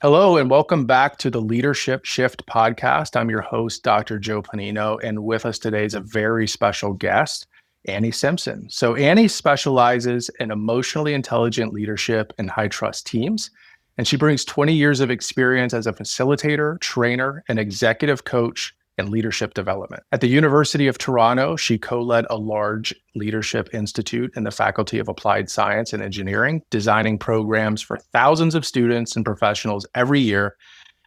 Hello, and welcome back to the Leadership Shift podcast. I'm your host, Dr. Joe Panino, and with us today is a very special guest, Annie Simpson. So, Annie specializes in emotionally intelligent leadership and high trust teams, and she brings 20 years of experience as a facilitator, trainer, and executive coach in leadership development. At the University of Toronto, she co-led a large leadership institute in the Faculty of Applied Science and Engineering, designing programs for thousands of students and professionals every year.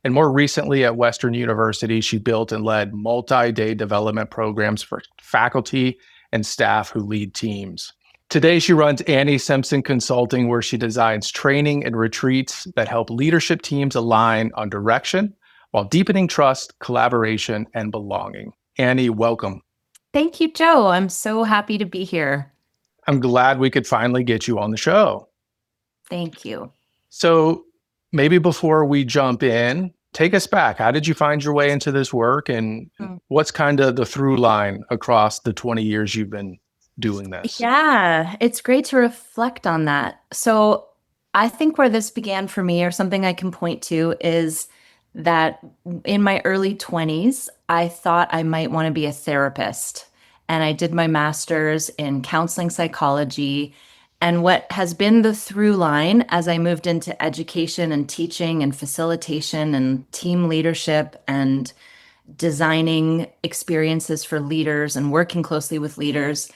And more recently at Western University, she built and led multi-day development programs for faculty and staff who lead teams. Today, she runs Annie Simpson Consulting, where she designs training and retreats that help leadership teams align on direction, while deepening trust, collaboration, and belonging. Annie, welcome. Thank you, Joe. I'm so happy to be here. I'm glad we could finally get you on the show. Thank you. So maybe before we jump in, take us back. How did you find your way into this work, and what's kind of the through line across the 20 years you've been doing this? Yeah, it's great to reflect on that. So I think where this began for me, or something I can point to, is that in my early 20s, I thought I might want to be a therapist. And I did my master's in counseling psychology. And what has been the through line as I moved into education and teaching and facilitation and team leadership and designing experiences for leaders and working closely with leaders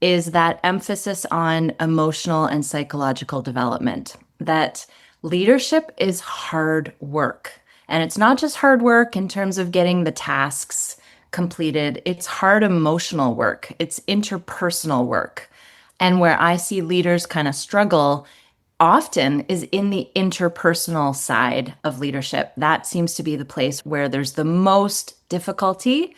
is that emphasis on emotional and psychological development, that leadership is hard work. And it's not just hard work in terms of getting the tasks completed. It's hard emotional work. It's interpersonal work. And where I see leaders kind of struggle often is in the interpersonal side of leadership. That seems to be the place where there's the most difficulty.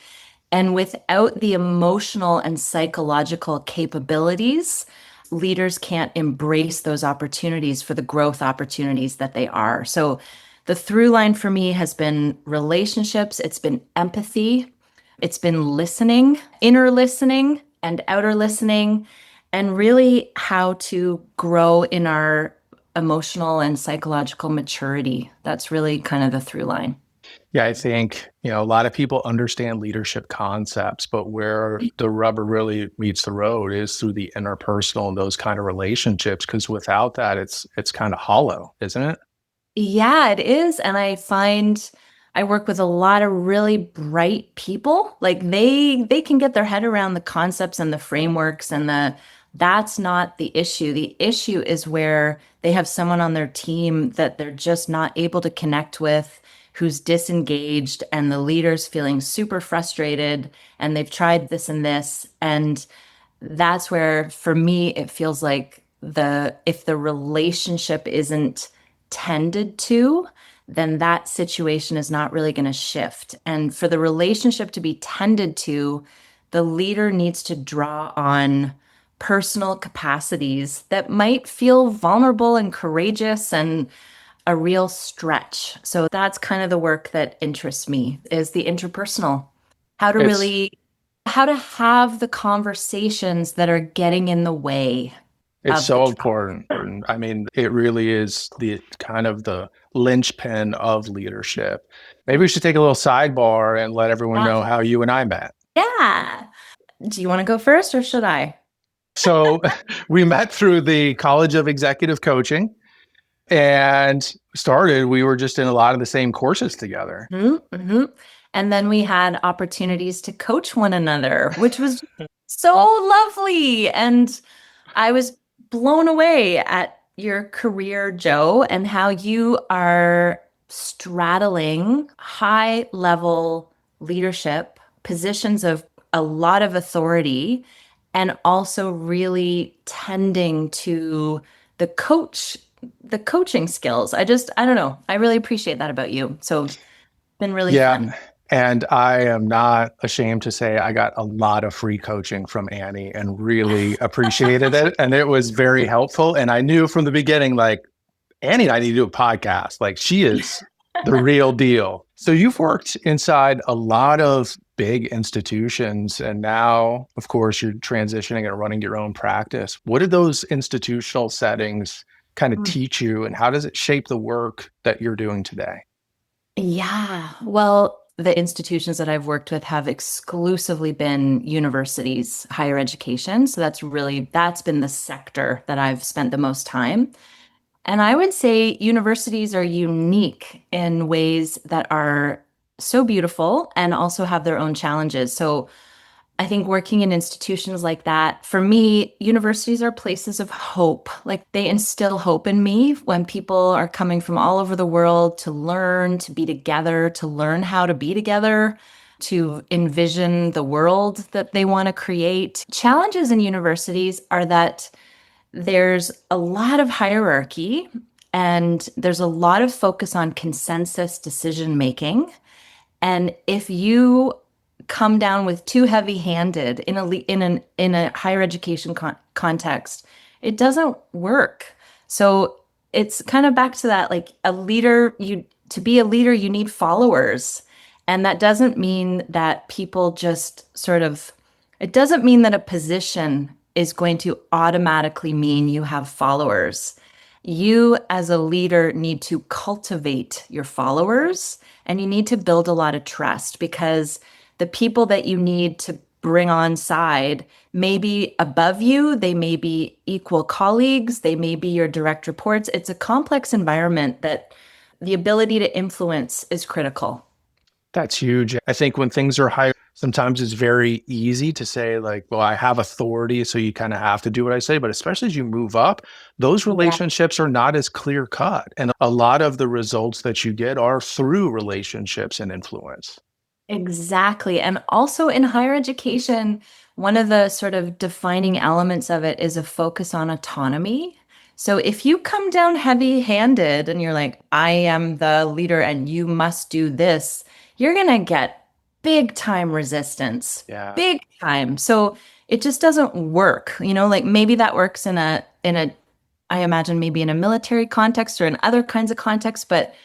And without the emotional and psychological capabilities, leaders can't embrace those opportunities for the growth opportunities that they are. So the through line for me has been relationships, it's been empathy, it's been listening, inner listening and outer listening, and really how to grow in our emotional and psychological maturity. That's really kind of the through line. Yeah, I think, a lot of people understand leadership concepts, but where the rubber really meets the road is through the interpersonal and those kind of relationships, because without that, it's kind of hollow, isn't it? Yeah, it is. And I find I work with a lot of really bright people. Like they can get their head around the concepts and the frameworks and that's not the issue. The issue is where they have someone on their team that they're just not able to connect with, who's disengaged, and the leader's feeling super frustrated and they've tried this and this. And that's where, for me, it feels like if the relationship isn't tended to, then that situation is not really going to shift. And for the relationship to be tended to, the leader needs to draw on personal capacities that might feel vulnerable and courageous and a real stretch. So that's kind of the work that interests me, is the interpersonal. How to have the conversations that are getting in the way. It's so important. I mean, it really is the kind of the linchpin of leadership. Maybe we should take a little sidebar and let everyone know how you and I met. Yeah. Do you want to go first or should I? So we met through the College of Executive Coaching and we were just in a lot of the same courses together. Mm-hmm. And then we had opportunities to coach one another, which was so lovely. And I was blown away at your career, Joe, and how you are straddling high level leadership positions of a lot of authority and also really tending to the coaching skills. I don't know. I really appreciate that about you. So it's been really fun. And I am not ashamed to say I got a lot of free coaching from Annie and really appreciated it. And it was very helpful. And I knew from the beginning, like, Annie and I need to do a podcast. Like, she is the real deal. So you've worked inside a lot of big institutions. And now, of course, you're transitioning and running your own practice. What did those institutional settings kind of teach you, and how does it shape the work that you're doing today? Yeah. Well, the institutions that I've worked with have exclusively been universities, higher education. So that's been the sector that I've spent the most time. And I would say universities are unique in ways that are so beautiful and also have their own challenges. So I think working in institutions like that, for me, universities are places of hope. Like they instill hope in me when people are coming from all over the world to learn, to be together, to learn how to be together, to envision the world that they want to create. Challenges in universities are that there's a lot of hierarchy and there's a lot of focus on consensus decision making. And if you come down with too heavy-handed in a higher education context, it doesn't work. So it's kind of back to that, like a leader, you to be a leader, you need followers. And that doesn't mean that people just sort of, it doesn't mean that a position is going to automatically mean you have followers. You, as a leader, need to cultivate your followers and you need to build a lot of trust because the people that you need to bring on side may be above you, they may be equal colleagues, they may be your direct reports. It's a complex environment that the ability to influence is critical. That's huge. I think when things are high, sometimes it's very easy to say, like, well, I have authority, so you kind of have to do what I say. But especially as you move up, those Yeah. relationships are not as clear cut. And a lot of the results that you get are through relationships and influence. Exactly. And also in higher education, one of the sort of defining elements of it is a focus on autonomy. So if you come down heavy-handed and you're like, I am the leader and you must do this, you're going to get big time resistance, Yeah. big time. So it just doesn't work. Like maybe that works I imagine maybe in a military context or in other kinds of contexts, but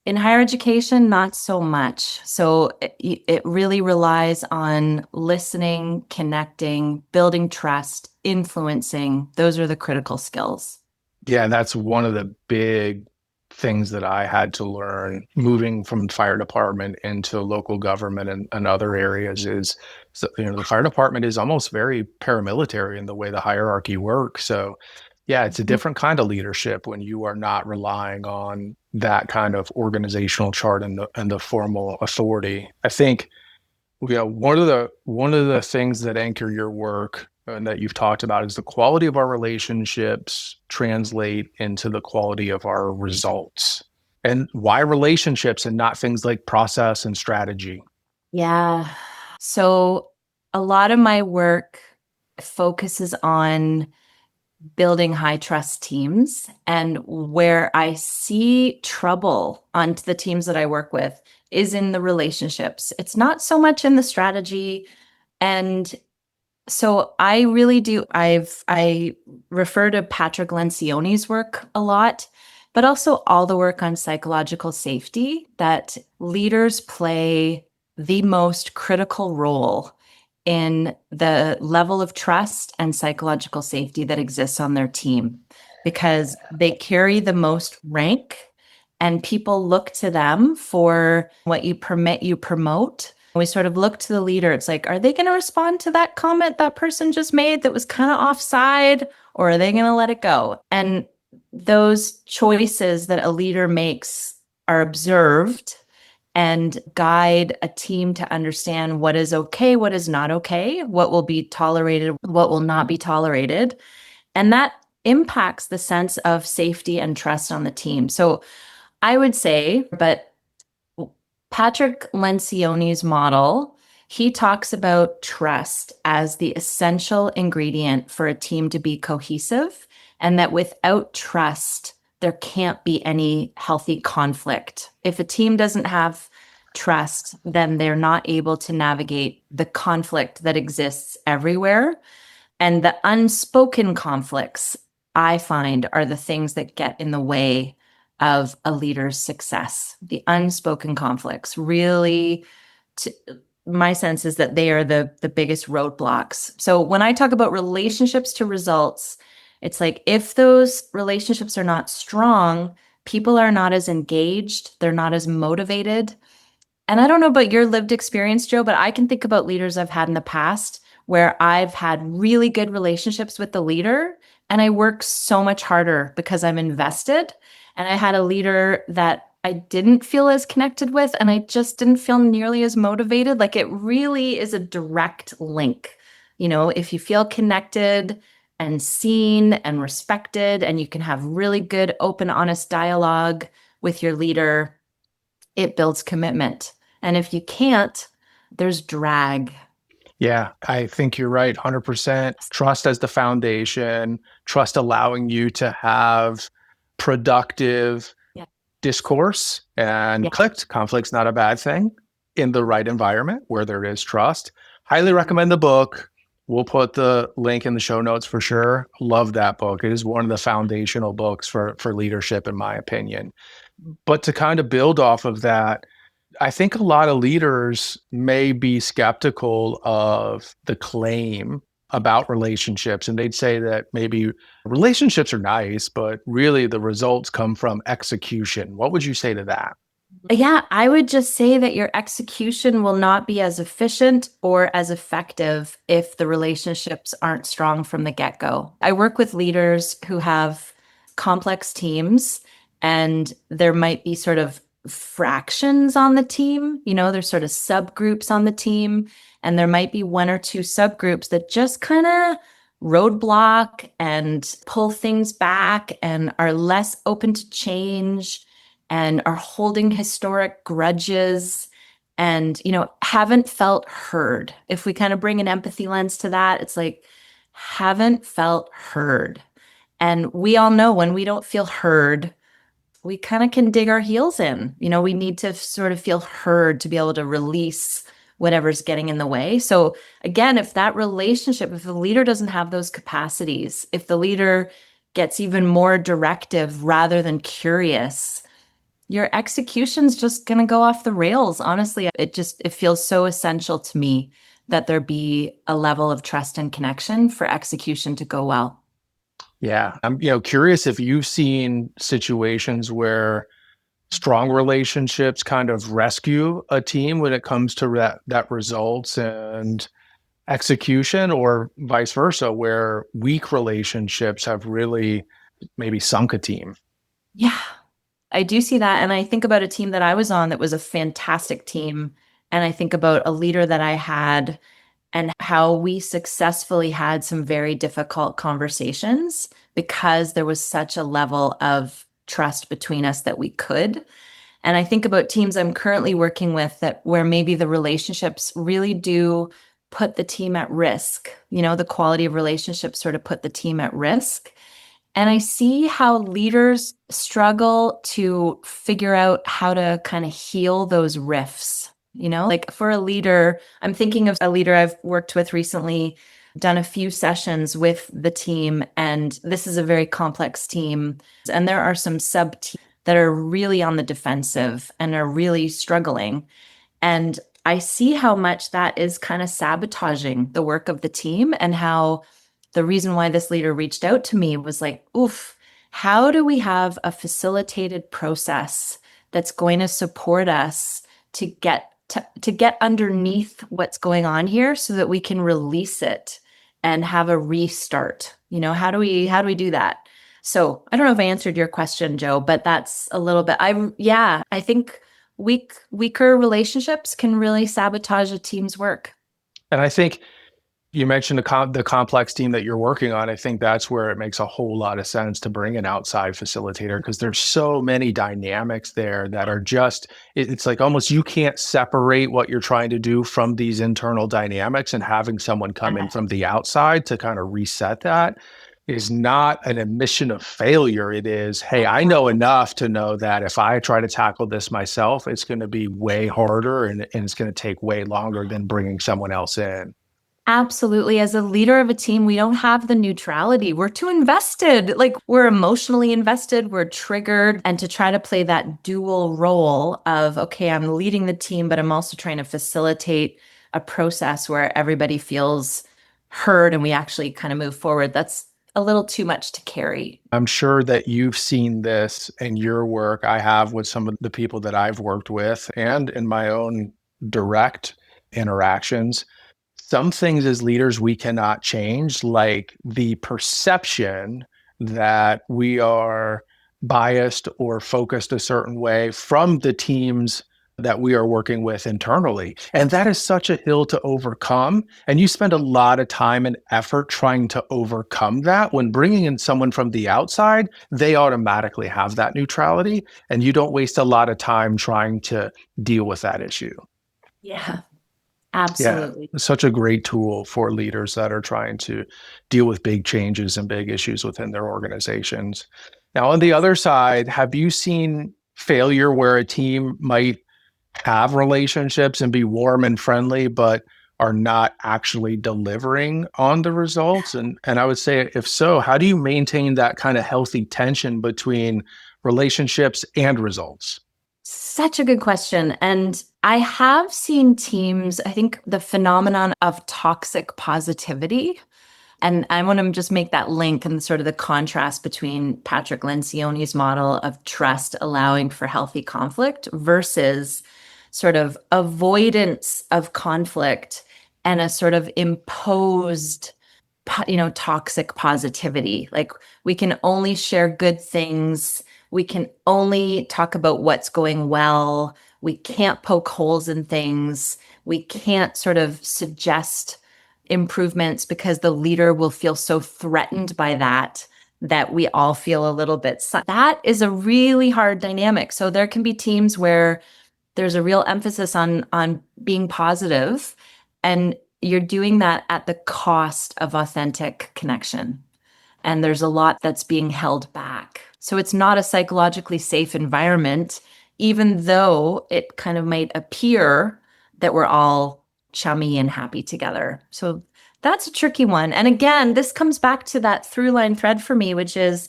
in higher education, not so much. So it really relies on listening, connecting, building trust, influencing. Those are the critical skills. Yeah, that's one of the big things that I had to learn moving from fire department into local government and other areas is, so, the fire department is almost very paramilitary in the way the hierarchy works. So, yeah, it's a different kind of leadership when you are not relying on that kind of organizational chart and the formal authority. I think one of the things that anchor your work and that you've talked about is the quality of our relationships translate into the quality of our results. And why relationships and not things like process and strategy? Yeah. So a lot of my work focuses on building high trust teams. And where I see trouble on the teams that I work with is in the relationships. It's not so much in the strategy. And so I really do. I refer to Patrick Lencioni's work a lot, but also all the work on psychological safety that leaders play the most critical role in the level of trust and psychological safety that exists on their team because they carry the most rank and people look to them for what you permit, you promote. We sort of look to the leader. It's like, are they going to respond to that comment that person just made that was kind of offside, or are they going to let it go? And those choices that a leader makes are observed and guide a team to understand what is okay, what is not okay, what will be tolerated, what will not be tolerated. And that impacts the sense of safety and trust on the team. So I would say, but Patrick Lencioni's model, he talks about trust as the essential ingredient for a team to be cohesive, and that without trust, there can't be any healthy conflict. If a team doesn't have trust, then they're not able to navigate the conflict that exists everywhere. And the unspoken conflicts, I find, are the things that get in the way of a leader's success. The unspoken conflicts really, t- my sense is that they are the biggest roadblocks. So when I talk about relationships to results, It's like if those relationships are not strong, people are not as engaged, they're not as motivated. And I don't know about your lived experience, Joe, but I can think about leaders I've had in the past where I've had really good relationships with the leader and I work so much harder because I'm invested. And I had a leader that I didn't feel as connected with and I just didn't feel nearly as motivated. Like it really is a direct link. If you feel connected and seen and respected, and you can have really good, open, honest dialogue with your leader, it builds commitment. And if you can't, there's drag. Yeah, I think you're right. 100% trust as the foundation, trust allowing you to have productive Yeah. discourse and Yeah. conflict's not a bad thing in the right environment where there is trust. Highly recommend the book. We'll put the link in the show notes for sure. Love that book. It is one of the foundational books for leadership, in my opinion. But to kind of build off of that, I think a lot of leaders may be skeptical of the claim about relationships, and they'd say that maybe relationships are nice, but really the results come from execution. What would you say to that? Yeah, I would just say that your execution will not be as efficient or as effective if the relationships aren't strong from the get-go. I work with leaders who have complex teams, and there might be sort of fractions on the team. There's sort of subgroups on the team, and there might be one or two subgroups that just kind of roadblock and pull things back and are less open to change and are holding historic grudges and haven't felt heard. If we kind of bring an empathy lens to that, it's like haven't felt heard. And we all know when we don't feel heard, we kind of can dig our heels in. We need to sort of feel heard to be able to release whatever's getting in the way. So again, if that relationship, if the leader doesn't have those capacities, if the leader gets even more directive rather than curious, your execution's just going to go off the rails. Honestly, it feels so essential to me that there be a level of trust and connection for execution to go well. Yeah, I'm curious if you've seen situations where strong relationships kind of rescue a team when it comes to that results and execution, or vice versa, where weak relationships have really maybe sunk a team. Yeah, I do see that. And I think about a team that I was on that was a fantastic team. And I think about a leader that I had and how we successfully had some very difficult conversations because there was such a level of trust between us that we could. And I think about teams I'm currently working with that where maybe the relationships really do put the team at risk. The quality of relationships sort of put the team at risk. And I see how leaders struggle to figure out how to kind of heal those rifts. Like for a leader, I'm thinking of a leader I've worked with recently, done a few sessions with the team, and this is a very complex team. And there are some sub teams that are really on the defensive and are really struggling. And I see how much that is kind of sabotaging the work of the team, and how the reason why this leader reached out to me was like, oof, how do we have a facilitated process that's going to support us to get underneath what's going on here so that we can release it and have a restart? How do we do that? So I don't know if I answered your question, Joe, but that's a little bit. I think weaker relationships can really sabotage a team's work. And I think you mentioned the complex team that you're working on. I think that's where it makes a whole lot of sense to bring an outside facilitator, because there's so many dynamics there that are just, it's like almost you can't separate what you're trying to do from these internal dynamics, and having someone come in from the outside to kind of reset that is not an admission of failure. It is, hey, I know enough to know that if I try to tackle this myself, it's going to be way harder, and it's going to take way longer than bringing someone else in. Absolutely. As a leader of a team, we don't have the neutrality. We're too invested. Like we're emotionally invested, we're triggered. And to try to play that dual role of, okay, I'm leading the team, but I'm also trying to facilitate a process where everybody feels heard and we actually kind of move forward. a little too much to carry. I'm sure that you've seen this in your work. I have with some of the people that I've worked with and in my own direct interactions. Some things as leaders we cannot change, like the perception that we are biased or focused a certain way from the teams that we are working with internally. And that is such a hill to overcome. And you spend a lot of time and effort trying to overcome that. When bringing in someone from the outside, they automatically have that neutrality, and you don't waste a lot of time trying to deal with that issue. Yeah, Yeah, absolutely. it's such a great tool for leaders that are trying to deal with big changes and big issues within their organizations. Now, on the other side, have you seen failure where a team might have relationships and be warm and friendly, but are not actually delivering on the results? And I would say, if so, how do you maintain that kind of healthy tension between relationships and results? Such a good question. And I have seen teams, I think the phenomenon of toxic positivity. And I want to just make that link and sort of the contrast between Patrick Lencioni's model of trust allowing for healthy conflict versus sort of avoidance of conflict and a sort of imposed, toxic positivity. Like we can only share good things. We can only talk about what's going well. We can't poke holes in things. We can't sort of suggest improvements because the leader will feel so threatened by that we all feel a little bit. That is a really hard dynamic. So there can be teams where there's a real emphasis on being positive, and you're doing that at the cost of authentic connection. And there's a lot that's being held back. So it's not a psychologically safe environment, even though it kind of might appear that we're all chummy and happy together. So that's a tricky one. And again, this comes back to that through line thread for me, which is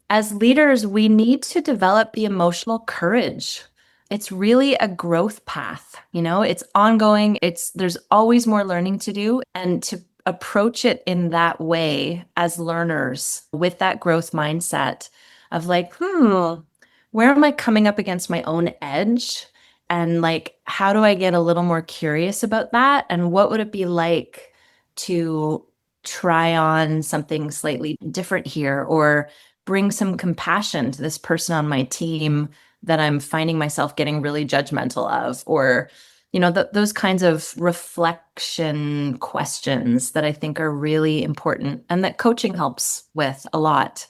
as leaders, we need to develop the emotional courage. It's really a growth path, it's ongoing. There's always more learning to do, and to approach it in that way as learners with that growth mindset of like, where am I coming up against my own edge? And like, how do I get a little more curious about that? And what would it be like to try on something slightly different here, or bring some compassion to this person on my team that I'm finding myself getting really judgmental of, or those kinds of reflection questions that I think are really important and that coaching helps with a lot.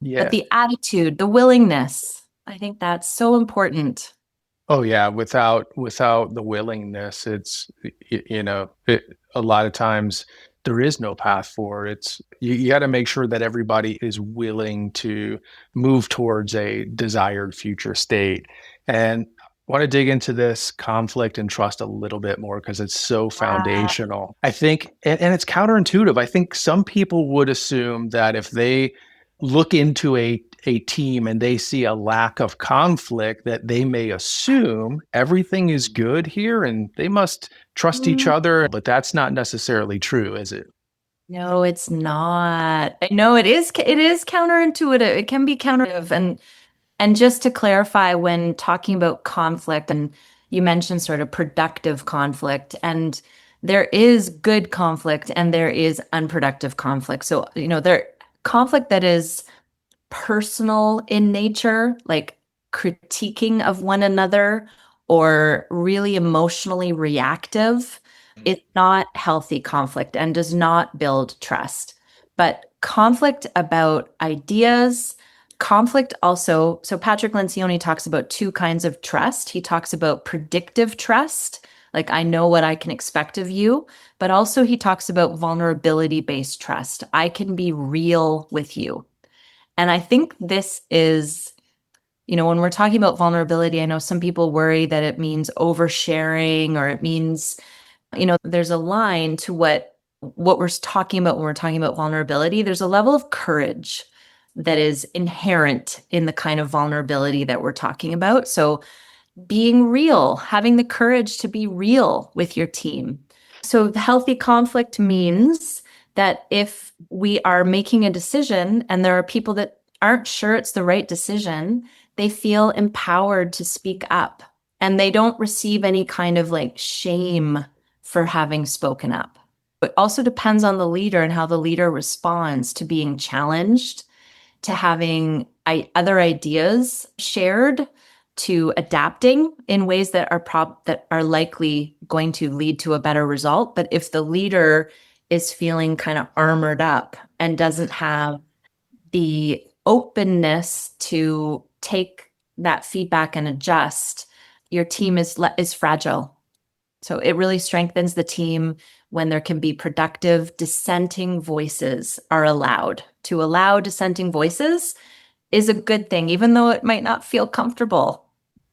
But Yeah. the attitude, the willingness, I think that's so important. Oh yeah, without the willingness, a lot of times there is no path forward. You got to make sure that everybody is willing to move towards a desired future state. And I want to dig into this conflict and trust a little bit more because it's so Yeah. foundational. I think, and it's counterintuitive. I think some people would assume that if they look into a team and they see a lack of conflict, that they may assume everything is good here and they must trust each Mm, other, but that's not necessarily true, is it? no, it's not. I know it is counterintuitive. It can be counterintuitive. And just to clarify, when talking about conflict, and you mentioned sort of productive conflict, and there is good conflict and there is unproductive conflict. So, there conflict that is personal in nature, like critiquing of one another or really emotionally reactive, it's not healthy conflict and does not build trust. But conflict about ideas, conflict also, so Patrick Lencioni talks about two kinds of trust. He talks about predictive trust, like I know what I can expect of you, but also he talks about vulnerability based trust. I can be real with you. And I think this is, when we're talking about vulnerability, I know some people worry that it means oversharing, or it means, there's a line to what we're talking about when we're talking about vulnerability. There's a level of courage that is inherent in the kind of vulnerability that we're talking about. So being real, having the courage to be real with your team. So the healthy conflict means that if we are making a decision and there are people that aren't sure it's the right decision, they feel empowered to speak up and they don't receive any kind of like shame for having spoken up. It also depends on the leader and how the leader responds to being challenged, to having other ideas shared, to adapting in ways that are likely going to lead to a better result. But if the leader is feeling kind of armored up and doesn't have the openness to take that feedback and adjust, your team is fragile. So it really strengthens the team when there can be productive dissenting voices are allowed. To allow dissenting voices is a good thing, even though it might not feel comfortable.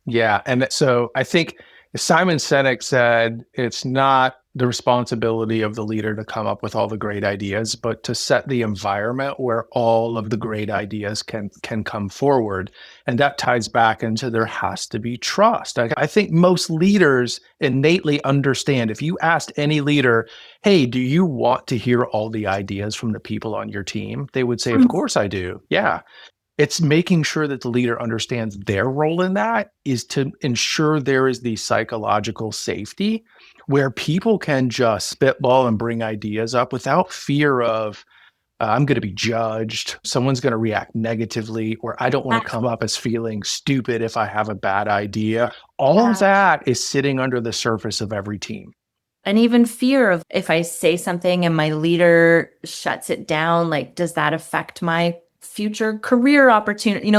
Yeah. And so I think Simon Sinek said it's not the responsibility of the leader to come up with all the great ideas, but to set the environment where all of the great ideas can come forward. And that ties back into there has to be trust. I think most leaders innately understand if you asked any leader, hey, do you want to hear all the ideas from the people on your team? They would say, of course I do. Yeah. It's making sure that the leader understands their role in that is to ensure there is the psychological safety where people can just spitball and bring ideas up without fear of, I'm going to be judged, someone's going to react negatively, or I don't want to come up as feeling stupid if I have a bad idea. All of that is sitting under the surface of every team. And even fear of if I say something and my leader shuts it down, like, does that affect my future career opportunity?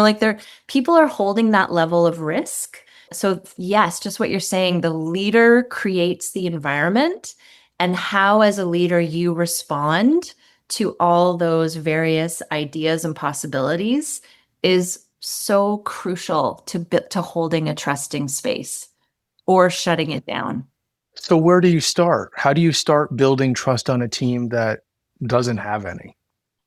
People are holding that level of risk. So yes, just what you're saying, the leader creates the environment, and how as a leader you respond to all those various ideas and possibilities is so crucial to holding a trusting space or shutting it down. So, where do you start? How do you start building trust on a team that doesn't have any?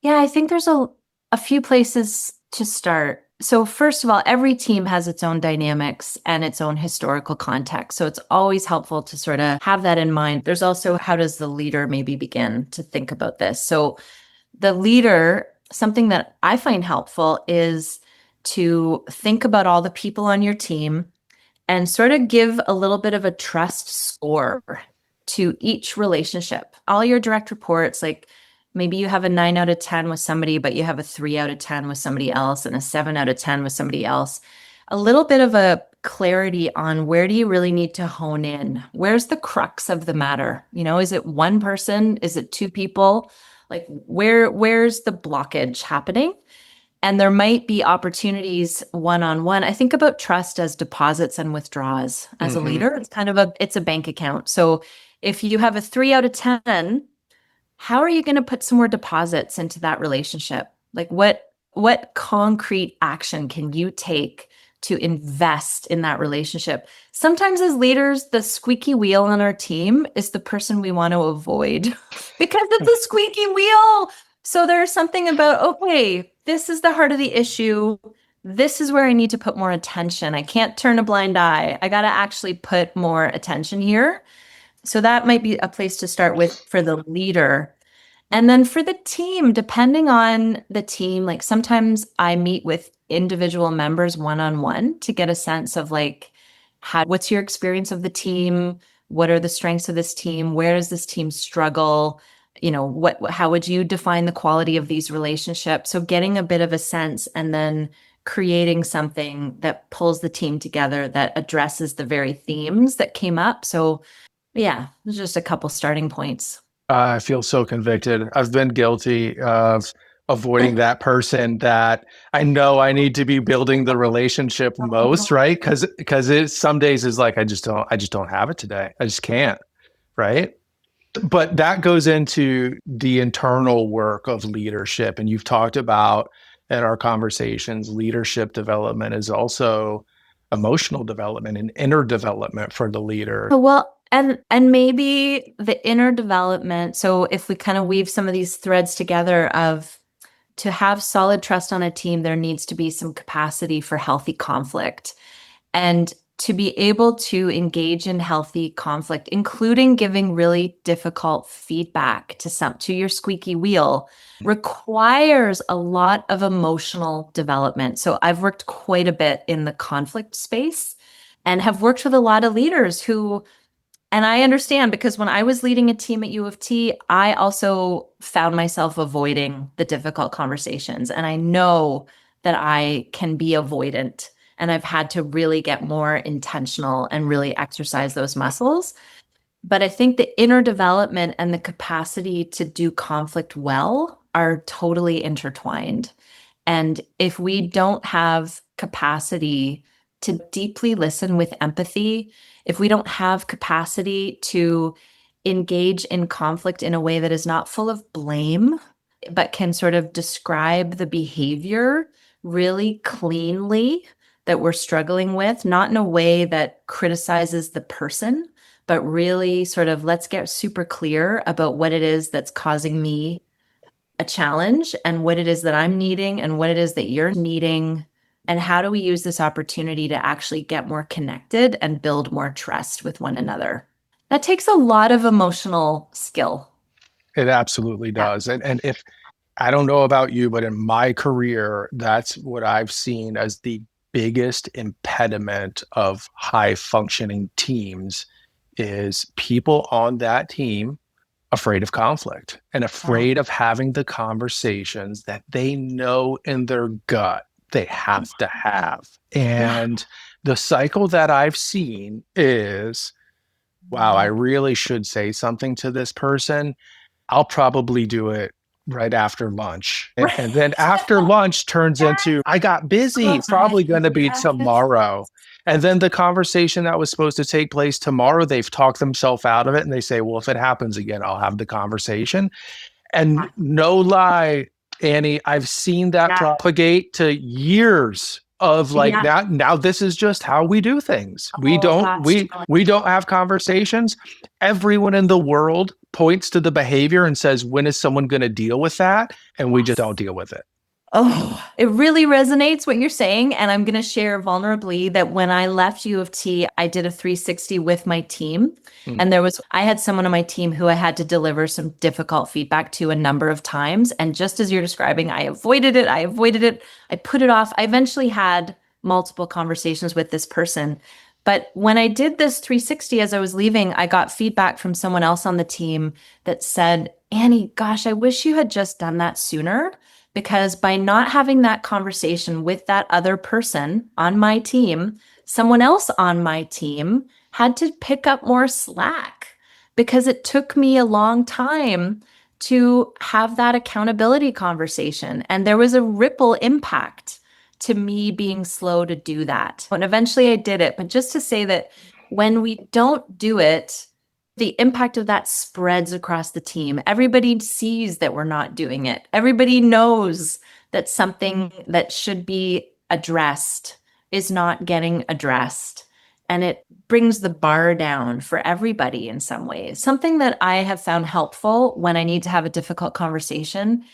Yeah, I think there's a few places to start. So first of all, every team has its own dynamics and its own historical context. So it's always helpful to sort of have that in mind. There's also how does the leader maybe begin to think about this? So the leader, something that I find helpful is to think about all the people on your team and sort of give a little bit of a trust score to each relationship. All your direct reports, like maybe you have a 9 out of 10 with somebody, but you have a 3 out of 10 with somebody else and a 7 out of 10 with somebody else. A little bit of a clarity on where do you really need to hone in? Where's the crux of the matter? Is it one person? Is it two people? Like where's the blockage happening? And there might be opportunities one-on-one. I think about trust as deposits and withdrawals. As a leader, it's kind of it's a bank account. So if you have a 3 out of 10, how are you going to put some more deposits into that relationship? Like what concrete action can you take to invest in that relationship? Sometimes as leaders, the squeaky wheel on our team is the person we want to avoid because it's a squeaky wheel. So there's something about, okay, this is the heart of the issue. This is where I need to put more attention. I can't turn a blind eye. I got to actually put more attention here. So that might be a place to start with for the leader. And then for the team, depending on the team, like sometimes I meet with individual members one-on-one to get a sense of like, what's your experience of the team? What are the strengths of this team? Where does this team struggle? How would you define the quality of these relationships? So getting a bit of a sense and then creating something that pulls the team together that addresses the very themes that came up. So yeah, there's just a couple starting points. I feel so convicted. I've been guilty of avoiding that person that I know I need to be building the relationship most, right? Because it some days is like I just don't have it today. I just can't, right? But that goes into the internal work of leadership. And you've talked about in our conversations, leadership development is also emotional development and inner development for the leader. Well, and maybe the inner development. So if we kind of weave some of these threads together of to have solid trust on a team, there needs to be some capacity for healthy conflict. And to be able to engage in healthy conflict, including giving really difficult feedback to your squeaky wheel, requires a lot of emotional development. So I've worked quite a bit in the conflict space and have worked with a lot of leaders who, and I understand because when I was leading a team at U of T, I also found myself avoiding the difficult conversations. And I know that I can be avoidant. And I've had to really get more intentional and really exercise those muscles. But I think the inner development and the capacity to do conflict well are totally intertwined. And if we don't have capacity to deeply listen with empathy, if we don't have capacity to engage in conflict in a way that is not full of blame, but can sort of describe the behavior really cleanly that we're struggling with, not in a way that criticizes the person, but really sort of let's get super clear about what it is that's causing me a challenge and what it is that I'm needing and what it is that you're needing. And how do we use this opportunity to actually get more connected and build more trust with one another? That takes a lot of emotional skill. It absolutely Yeah. does. And if I don't know about you, but in my career, that's what I've seen as the biggest impediment of high functioning teams is people on that team afraid of conflict and Yeah. afraid of having the conversations that they know in their gut they have to have. Yeah. And the cycle that I've seen is, wow, I really should say something to this person. I'll probably do it right after lunch. And then Right. after lunch turns into, I got busy, it's probably going to be Yes. tomorrow. And then the conversation that was supposed to take place tomorrow, they've talked themselves out of it. And they say, well, if it happens again, I'll have the conversation. And no lie, Annie, I've seen that Yeah. propagate to years of like Yeah. now this is just how we do things. We Oh don't gosh. we don't have conversations. Everyone in the world points to the behavior and says, when is someone going to deal with that? And we just don't deal with it. Oh, it really resonates what you're saying. And I'm going to share vulnerably that when I left U of T, I did a 360 with my team. Mm. And I had someone on my team who I had to deliver some difficult feedback to a number of times. And just as you're describing, I avoided it. I put it off. I eventually had multiple conversations with this person. But when I did this 360 as I was leaving, I got feedback from someone else on the team that said, Annie, gosh, I wish you had just done that sooner. Because by not having that conversation with that other person on my team, someone else on my team had to pick up more slack because it took me a long time to have that accountability conversation. And there was a ripple impact to me being slow to do that. And eventually I did it. But just to say that when we don't do it, the impact of that spreads across the team. Everybody sees that we're not doing it. Everybody knows that something that should be addressed is not getting addressed. And it brings the bar down for everybody in some ways. Something that I have found helpful when I need to have a difficult conversation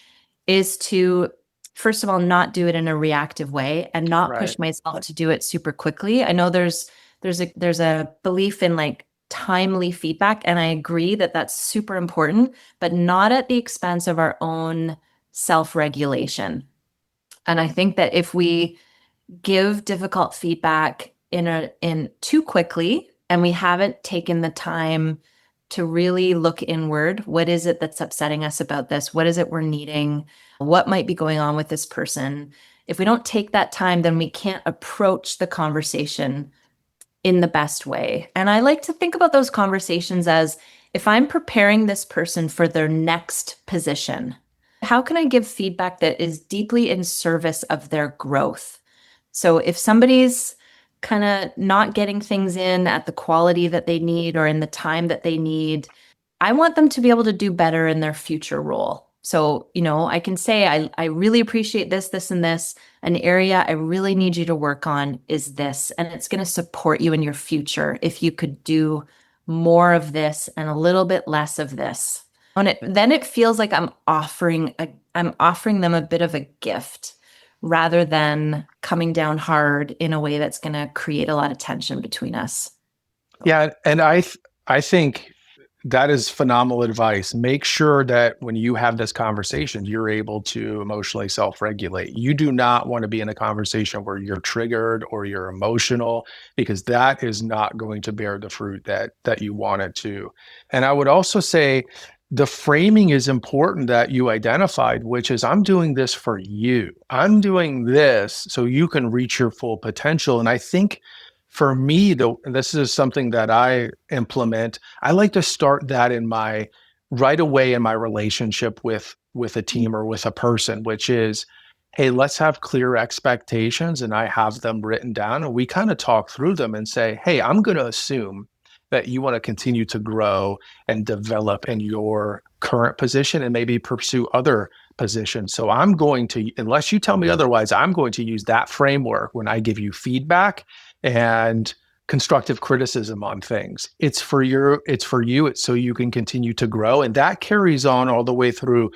is to, first of all, not do it in a reactive way and not Right. push myself to do it super quickly. I know there's a belief in like timely feedback, and I agree that that's super important, but not at the expense of our own self-regulation. And I think that if we give difficult feedback in too quickly and we haven't taken the time to really look inward, what is it that's upsetting us about this? What is it we're needing? What might be going on with this person? If we don't take that time, then we can't approach the conversation in the best way. And I like to think about those conversations as, if I'm preparing this person for their next position, how can I give feedback that is deeply in service of their growth? So if somebody's kind of not getting things in at the quality that they need or in the time that they need, I want them to be able to do better in their future role. So, I can say, I really appreciate this, this, and this. An area I really need you to work on is this, and it's going to support you in your future if you could do more of this and a little bit less of this. Then it feels like I'm offering them a bit of a gift rather than coming down hard in a way that's going to create a lot of tension between us. Yeah, and I think that is phenomenal advice. Make sure that when you have this conversation, you're able to emotionally self-regulate. You do not want to be in a conversation where you're triggered or you're emotional, because that is not going to bear the fruit that you want it to. And I would also say the framing is important that you identified, which is I'm doing this for you. I'm doing this so you can reach your full potential. And I think for me, though, this is something that I implement. I like to start that in my right away in my relationship with a team or with a person, which is, hey, let's have clear expectations, and I have them written down, and we kind of talk through them and say, hey, I'm going to assume that you want to continue to grow and develop in your current position and maybe pursue other positions. So I'm going to, unless you tell me otherwise, I'm going to use that framework when I give you feedback and constructive criticism on things. It's for you, it's so you can continue to grow. And that carries on all the way through,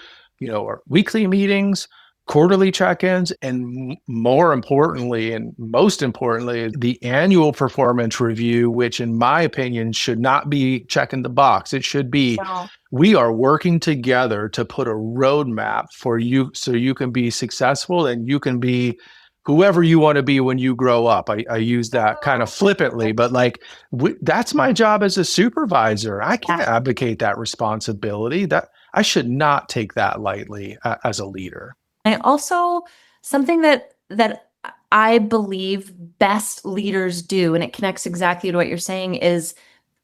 our weekly meetings, quarterly check-ins, and more importantly, and most importantly, the annual performance review, which in my opinion should not be checking the box. It should be, Wow. we are working together to put a roadmap for you so you can be successful and you can be whoever you want to be when you grow up. I use that kind of flippantly, but like that's my job as a supervisor. I can't advocate that responsibility. That I should not take that lightly as a leader. I also, something that I believe best leaders do, and it connects exactly to what you're saying, is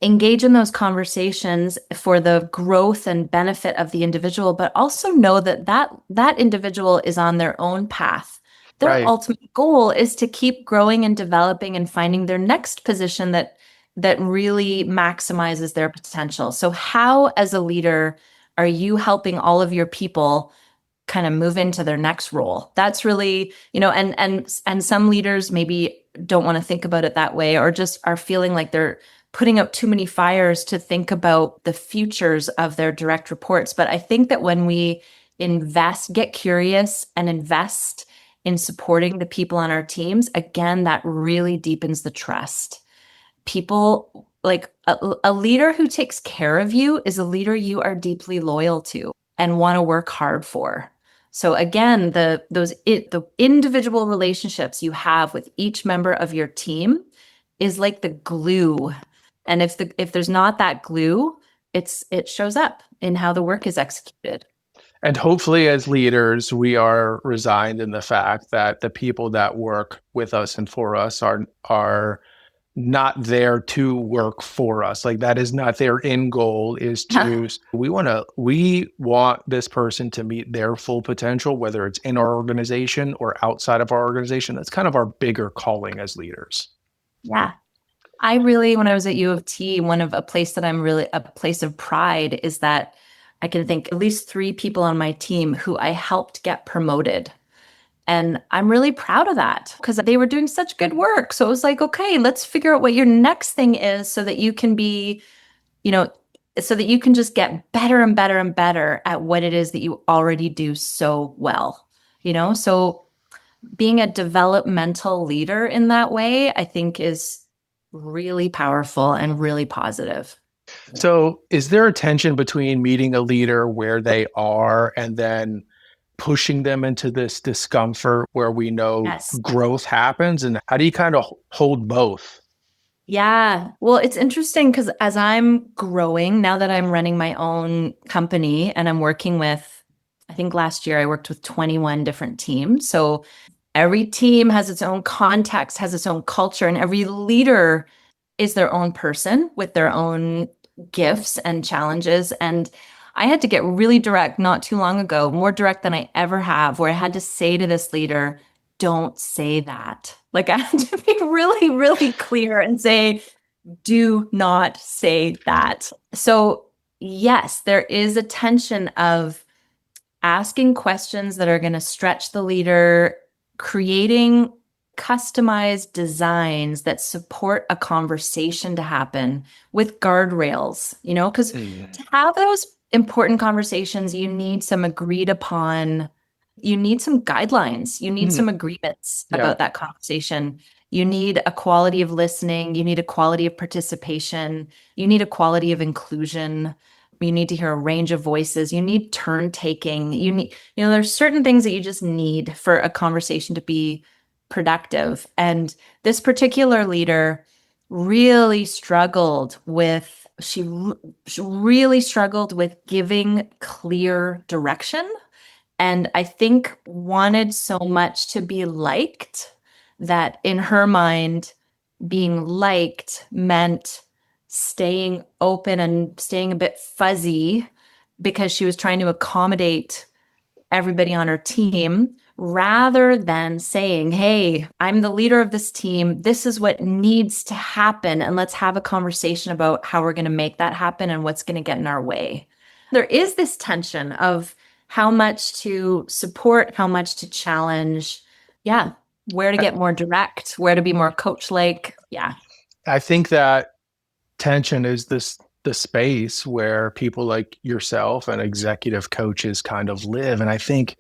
engage in those conversations for the growth and benefit of the individual, but also know that individual is on their own path. Their Right. ultimate goal is to keep growing and developing and finding their next position that really maximizes their potential. So how, as a leader, are you helping all of your people kind of move into their next role? That's really, and some leaders maybe don't want to think about it that way, or just are feeling like they're putting out too many fires to think about the futures of their direct reports. But I think that when we get curious and invest in supporting the people on our teams, again, that really deepens the trust. People, like a leader who takes care of you is a leader you are deeply loyal to and want to work hard for. So again, the individual relationships you have with each member of your team is like the glue. And if there's not that glue, it shows up in how the work is executed. And hopefully, as leaders, we are resigned in the fact that the people that work with us and for us are not there to work for us. Like that is not their end goal. Is to we want this person to meet their full potential, whether it's in our organization or outside of our organization. That's kind of our bigger calling as leaders. Yeah. I really, when I was at U of T, a place of pride is that I can think at least 3 people on my team who I helped get promoted. And I'm really proud of that because they were doing such good work. So it was like, okay, let's figure out what your next thing is so that you can be, so that you can just get better and better and better at what it is that you already do so well. So being a developmental leader in that way, I think is really powerful and really positive. So, is there a tension between meeting a leader where they are and then pushing them into this discomfort where we know Yes. growth happens? And how do you kind of hold both? Yeah. Well, it's interesting because as I'm growing, now that I'm running my own company and I'm working with, I think last year I worked with 21 different teams. So every team has its own context, has its own culture, and every leader is their own person with their own gifts and challenges. And I had to get really direct not too long ago, more direct than I ever have, where I had to say to this leader, don't say that. Like I had to be really, really clear and say, do not say that. So yes, there is a tension of asking questions that are going to stretch the leader, creating customized designs that support a conversation to happen with guardrails, because to have those important conversations, you need some agreed upon You need some guidelines. You need Mhm. some agreements Yeah. about that conversation. You need a quality of listening. You need a quality of participation. You need a quality of inclusion. You need to hear a range of voices. You need turn taking. There's certain things that you just need for a conversation to be productive. And this particular leader really struggled with, she really struggled with giving clear direction, and I think wanted so much to be liked that in her mind, being liked meant staying open and staying a bit fuzzy because she was trying to accommodate everybody on her team rather than saying, "Hey, I'm the leader of this team. This is what needs to happen. And let's have a conversation about how we're going to make that happen and what's going to get in our way." There is this tension of how much to support, how much to challenge. Yeah. Where to I get more direct, where to be more coach like. Yeah. I think that tension is the space where people like yourself and executive coaches kind of live. And I think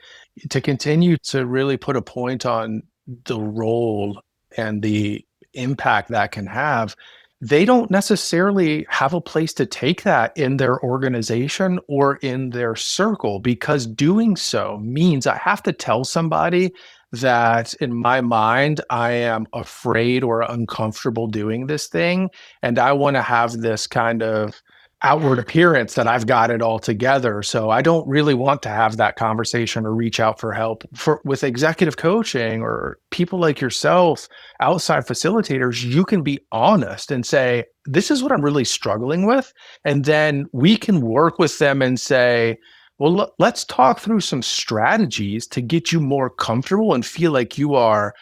to continue to really put a point on the role and the impact that can have, they don't necessarily have a place to take that in their organization or in their circle, because doing so means I have to tell somebody that in my mind I am afraid or uncomfortable doing this thing, and I want to have this kind of outward appearance that I've got it all together. So I don't really want to have that conversation or reach out for help. For with executive coaching or people like yourself, outside facilitators, you can be honest and say, this is what I'm really struggling with. And then we can work with them and say, well, let's talk through some strategies to get you more comfortable and feel like you are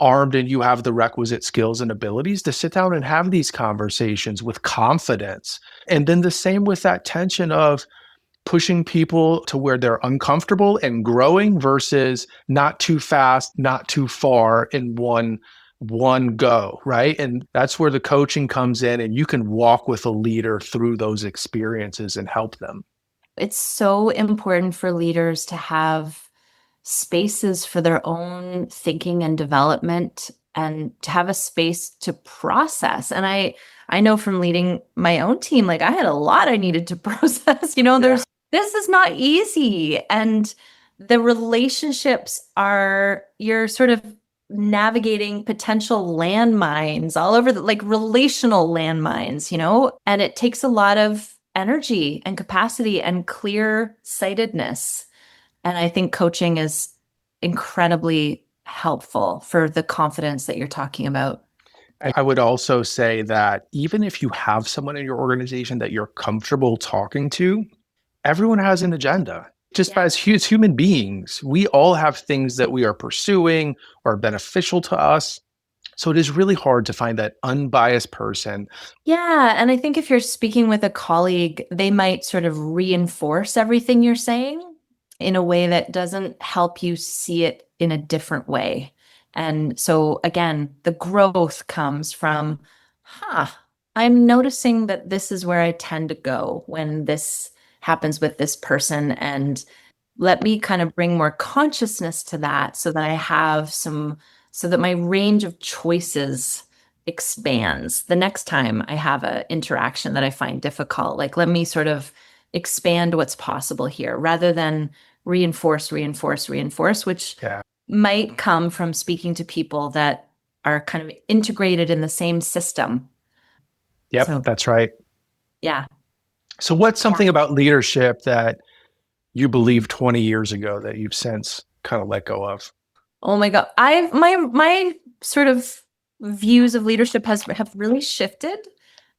armed and you have the requisite skills and abilities to sit down and have these conversations with confidence. And then the same with that tension of pushing people to where they're uncomfortable and growing versus not too fast, not too far in one go, right? And that's where the coaching comes in, and you can walk with a leader through those experiences and help them. It's so important for leaders to have spaces for their own thinking and development and to have a space to process. And I know from leading my own team, like I had a lot I needed to process. Yeah. This is not easy. And the relationships are, you're sort of navigating potential landmines all over the, like relational landmines, and it takes a lot of energy and capacity and clear sightedness. And I think coaching is incredibly helpful for the confidence that you're talking about. I would also say that even if you have someone in your organization that you're comfortable talking to, everyone has an agenda. Just Yeah. as human beings, we all have things that we are pursuing or beneficial to us. So it is really hard to find that unbiased person. Yeah. And I think if you're speaking with a colleague, they might sort of reinforce everything you're saying in a way that doesn't help you see it in a different way. And so, again, the growth comes from, huh, I'm noticing that this is where I tend to go when this happens with this person. And let me kind of bring more consciousness to that so that I have some, so that my range of choices expands the next time I have an interaction that I find difficult. Like, let me sort of expand what's possible here rather than reinforce, which Yeah. might come from speaking to people that are kind of integrated in the same system. Yep, So, that's right. yeah. So what's something about leadership that you believed 20 years ago that you've since kind of let go of? Oh my God. My sort of views of leadership have really shifted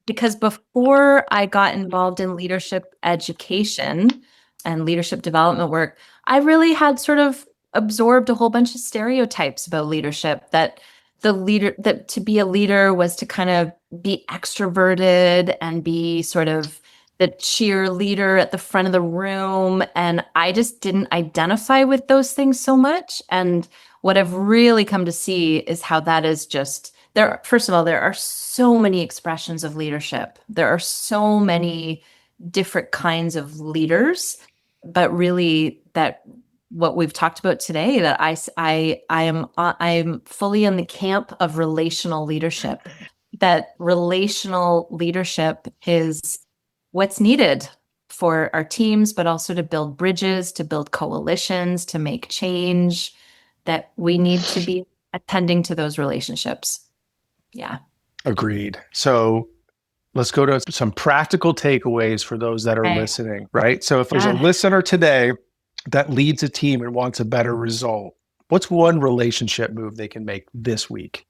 because before I got involved in leadership education and leadership development work, I really had sort of absorbed a whole bunch of stereotypes about leadership, that to be a leader was to kind of be extroverted and be sort of the cheerleader at the front of the room. And I just didn't identify with those things so much. And what I've really come to see is how that is just there. First of all, there are so many expressions of leadership. There are so many different kinds of leaders, but really that what we've talked about today, that I'm fully in the camp of relational leadership. That relational leadership is what's needed for our teams, but also to build bridges, to build coalitions, to make change, that we need to be attending to those relationships. Yeah. Agreed. So let's go to some practical takeaways for those that are Okay. listening, right? So if there's a Yeah. listener today that leads a team and wants a better result, what's one relationship move they can make this week?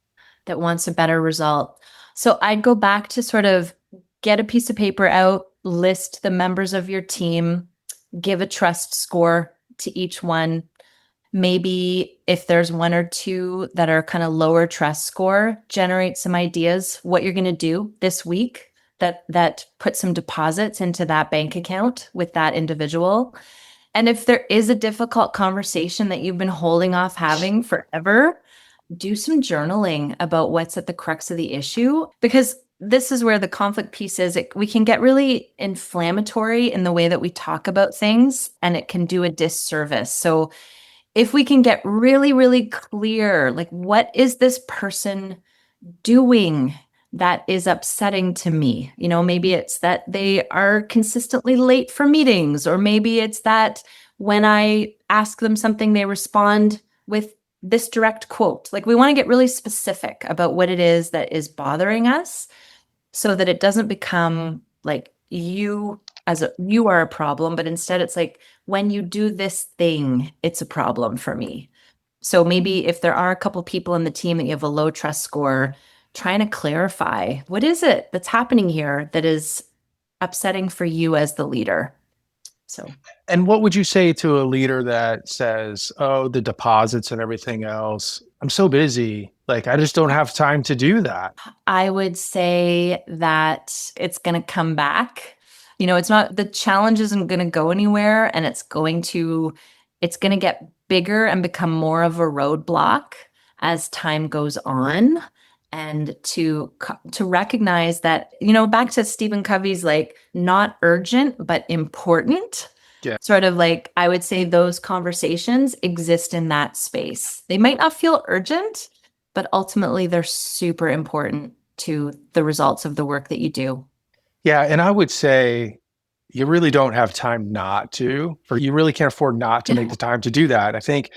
That wants a better result. So I'd go back to sort of get a piece of paper out, list the members of your team, give a trust score to each one. Maybe if there's one or two that are kind of lower trust score, generate some ideas what you're going to do this week that put some deposits into that bank account with that individual. And if there is a difficult conversation that you've been holding off having forever, do some journaling about what's at the crux of the issue, because this is where the conflict piece is. We can get really inflammatory in the way that we talk about things, and it can do a disservice. So if we can get really, really clear, like, what is this person doing that is upsetting to me? Maybe it's that they are consistently late for meetings, or maybe it's that when I ask them something, they respond with this direct quote. Like, we want to get really specific about what it is that is bothering us, so that it doesn't become like you are a problem, but instead it's like, when you do this thing, it's a problem for me. So maybe if there are a couple people in the team that you have a low trust score, trying to clarify, what is it that's happening here that is upsetting for you as the leader? So And what would you say to a leader that says, oh, the deposits and everything else, I'm so busy. Like, I just don't have time to do that. I would say that it's going to come back. It's not, the challenge isn't going to go anywhere, and it's going to get bigger and become more of a roadblock as time goes on. And to recognize that, back to Stephen Covey's, like, not urgent, but important. Yeah. Sort of like, I would say those conversations exist in that space. They might not feel urgent, but ultimately they're super important to the results of the work that you do. Yeah. And I would say you really don't have time not to, or you really can't afford not to make the time to do that. I think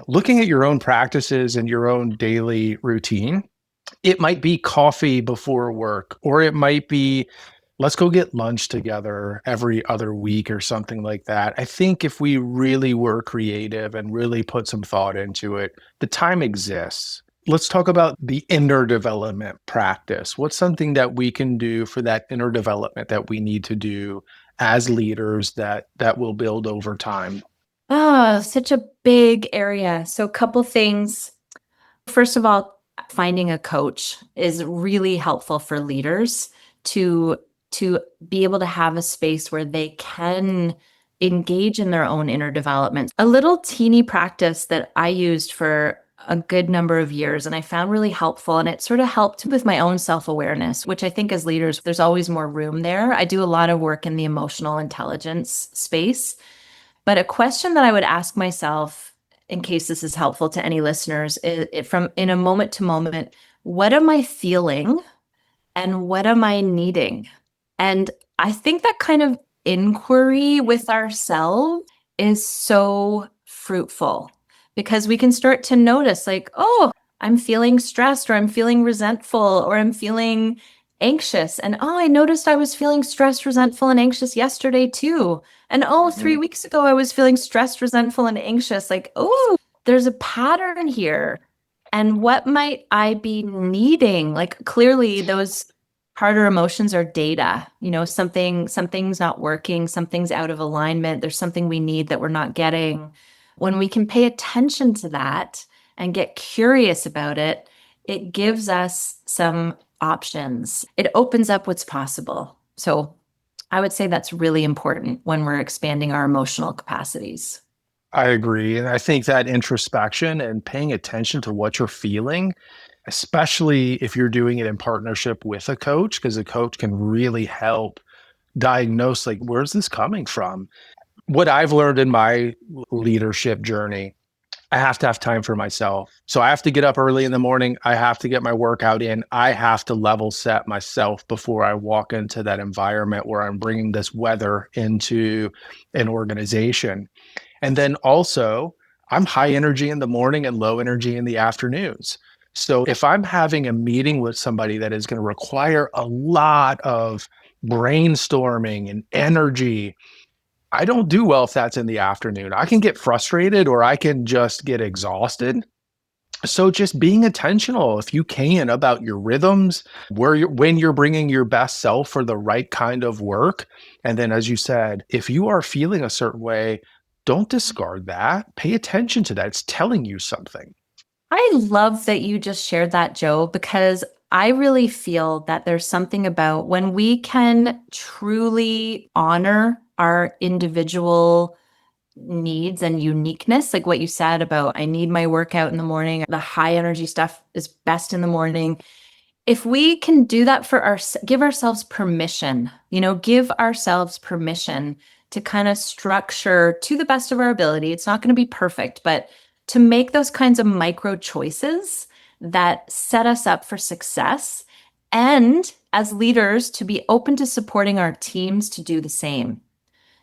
looking at your own practices and your own daily routine, it might be coffee before work, or it might be let's go get lunch together every other week or something like that. I think if we really were creative and really put some thought into it, the time exists. Let's talk about the inner development practice. What's something that we can do for that inner development that we need to do as leaders that will build over time? Oh, such a big area. So a couple things. First of all, finding a coach is really helpful for leaders to be able to have a space where they can engage in their own inner development. A little teeny practice that I used for a good number of years and I found really helpful, and it sort of helped with my own self-awareness, which I think as leaders, there's always more room there. I do a lot of work in the emotional intelligence space, but a question that I would ask myself, in case this is helpful to any listeners, is from in a moment to moment, what am I feeling and what am I needing? And I think that kind of inquiry with ourselves is so fruitful, because we can start to notice, like, oh, I'm feeling stressed, or I'm feeling resentful, or I'm feeling anxious. And oh, I noticed I was feeling stressed, resentful, and anxious yesterday too. And oh, 3 weeks ago, I was feeling stressed, resentful, and anxious. Like, oh, there's a pattern here. And what might I be needing? Like, clearly, those harder emotions are data. Something's not working, something's out of alignment. There's something we need that we're not getting. When we can pay attention to that and get curious about it, it gives us some options. It opens up what's possible. So I would say that's really important when we're expanding our emotional capacities. I agree. And I think that introspection and paying attention to what you're feeling, especially if you're doing it in partnership with a coach, because a coach can really help diagnose, like, where's this coming from? what I've learned in my leadership journey, I have to have time for myself. So I have to get up early in the morning. I have to get my workout in. I have to level set myself before I walk into that environment where I'm bringing this weather into an organization. And then also, I'm high energy in the morning and low energy in the afternoons. So if I'm having a meeting with somebody that is going to require a lot of brainstorming and energy, I don't do well if that's in the afternoon. I can get frustrated or I can just get exhausted. So just being intentional, if you can, about your rhythms, when you're bringing your best self for the right kind of work. And then, as you said, if you are feeling a certain way, don't discard that. Pay attention to that. It's telling you something. I love that you just shared that, Joe, because I really feel that there's something about when we can truly honor our individual needs and uniqueness, like what you said about I need my workout in the morning, the high energy stuff is best in the morning. If we can do that for our, give ourselves permission, give ourselves permission to kind of structure to the best of our ability. It's not going to be perfect, but to make those kinds of micro choices that set us up for success. And as leaders, to be open to supporting our teams to do the same.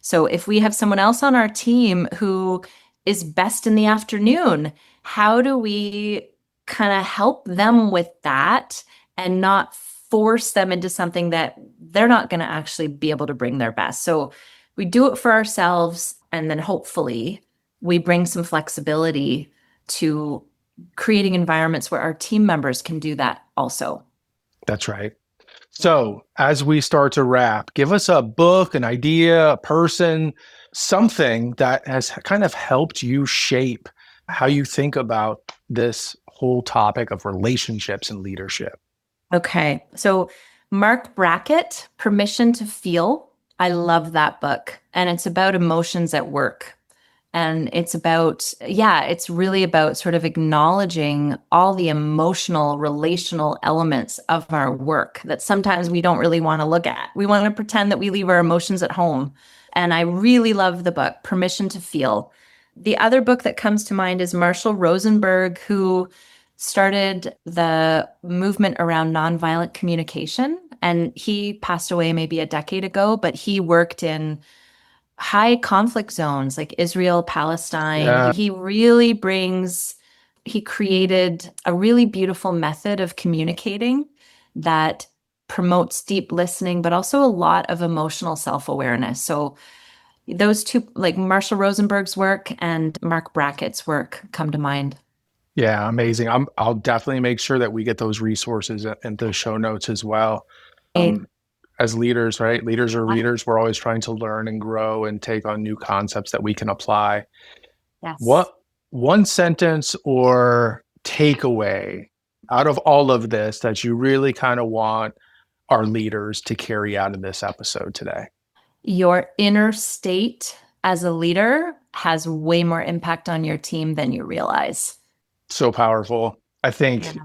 So if we have someone else on our team who is best in the afternoon, how do we kind of help them with that and not force them into something that they're not going to actually be able to bring their best? So we do it for ourselves, and then hopefully we bring some flexibility to creating environments where our team members can do that also. That's right. So, as we start to wrap, give us a book, an idea, a person, something that has kind of helped you shape how you think about this whole topic of relationships and leadership. Okay. So Mark Brackett, Permission to Feel. I love that book. And it's about emotions at work. And it's about, yeah, it's really about sort of acknowledging all the emotional, relational elements of our work that sometimes we don't really want to look at. We want to pretend that we leave our emotions at home. And I really love the book, Permission to Feel. The other book that comes to mind is Marshall Rosenberg, who started the movement around nonviolent communication. And he passed away maybe a decade ago, but he worked in high conflict zones like Israel, Palestine. Yeah. He created a really beautiful method of communicating that promotes deep listening, but also a lot of emotional self-awareness. So those two, like Marshall Rosenberg's work and Mark Brackett's work, come to mind. Yeah, amazing. I'll definitely make sure that we get those resources into the show notes as well. Right. As leaders, right? Leaders are readers. We're always trying to learn and grow and take on new concepts that we can apply. Yes. What one sentence or takeaway out of all of this that you really kind of want our leaders to carry out of this episode today? Your inner state as a leader has way more impact on your team than you realize. So powerful. I Yeah. think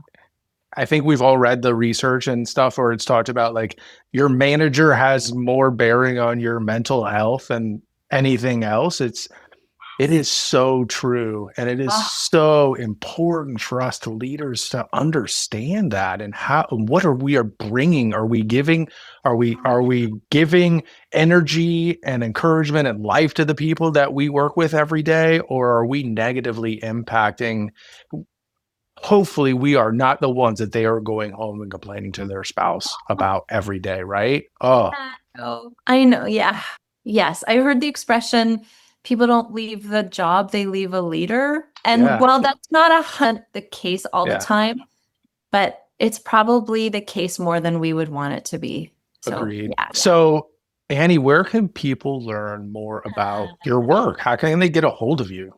I think we've all read the research and stuff where it's talked about like your manager has more bearing on your mental health than anything else. It is so true. And it is Ah, so important for us to leaders to understand that and what are bringing? Are we giving energy and encouragement and life to the people that we work with every day? Or are we negatively impacting? Hopefully we are not the ones that they are going home and complaining to their spouse about every day, right? Oh, oh, I know. Yeah. Yes. I heard the expression, people don't leave the job, they leave a leader. And yeah. while that's not the case all the Yeah. time, but it's probably the case more than we would want it to be. So Agreed. yeah, yeah. So, Annie, where can people learn more about your work? How can they get a hold of you?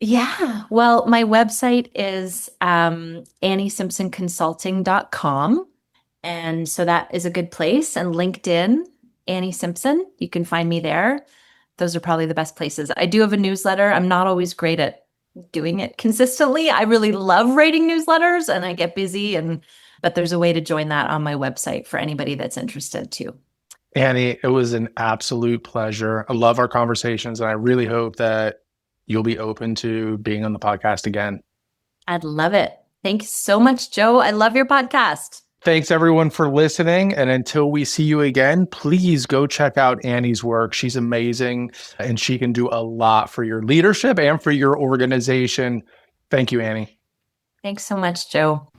Yeah. Well, my website is anniesimpsonconsulting.com. And so that is a good place. And LinkedIn, Annie Simpson, you can find me there. Those are probably the best places. I do have a newsletter. I'm not always great at doing it consistently. I really love writing newsletters and I get busy but there's a way to join that on my website for anybody that's interested too. Annie, it was an absolute pleasure. I love our conversations, and I really hope that you'll be open to being on the podcast again. I'd love it. Thanks so much, Joe. I love your podcast. Thanks everyone for listening. And until we see you again, please go check out Annie's work. She's amazing and she can do a lot for your leadership and for your organization. Thank you, Annie. Thanks so much, Joe.